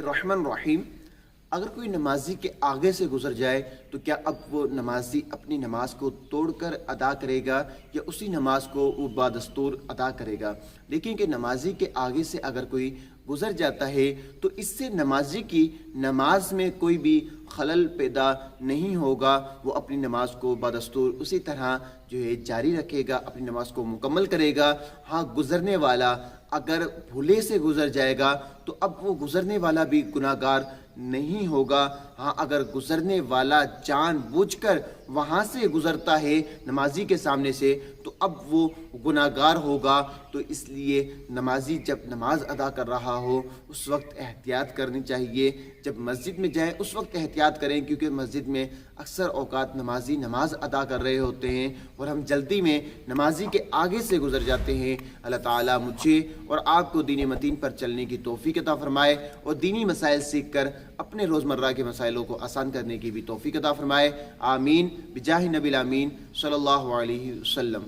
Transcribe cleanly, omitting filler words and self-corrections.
الرحمن الرحیم۔ اگر کوئی نمازی کے آگے سے گزر جائے تو کیا اب وہ نمازی اپنی نماز کو توڑ کر ادا کرے گا یا اسی نماز کو وہ بادستور ادا کرے گا؟ لیکن کہ نمازی کے آگے سے اگر کوئی گزر جاتا ہے تو اس سے نمازی کی نماز میں کوئی بھی خلل پیدا نہیں ہوگا، وہ اپنی نماز کو بادستور اسی طرح جو ہے جاری رکھے گا، اپنی نماز کو مکمل کرے گا۔ ہاں، گزرنے والا اگر بھولے سے گزر جائے گا تو اب وہ گزرنے والا بھی گناہ گار نہیں ہوگا۔ ہاں، اگر گزرنے والا جان بوجھ کر وہاں سے گزرتا ہے نمازی کے سامنے سے تو اب وہ گناہ گار ہوگا۔ تو اس لیے نمازی جب نماز ادا کر رہا ہو اس وقت احتیاط کرنی چاہیے، جب مسجد میں جائیں اس وقت احتیاط کریں، کیونکہ مسجد میں اکثر اوقات نمازی نماز ادا کر رہے ہوتے ہیں اور ہم جلدی میں نمازی کے آگے سے گزر جاتے ہیں۔ اللہ تعالیٰ مجھے اور آپ کو دین متین پر چلنے کی توفیق عطا فرمائے اور دینی مسائل سیکھ کر اپنے روزمرہ کے مسائلوں کو آسان کرنے کی بھی توفیق عطا فرمائے۔ آمین بجاہ نبی الامین صلی اللہ علیہ وسلم۔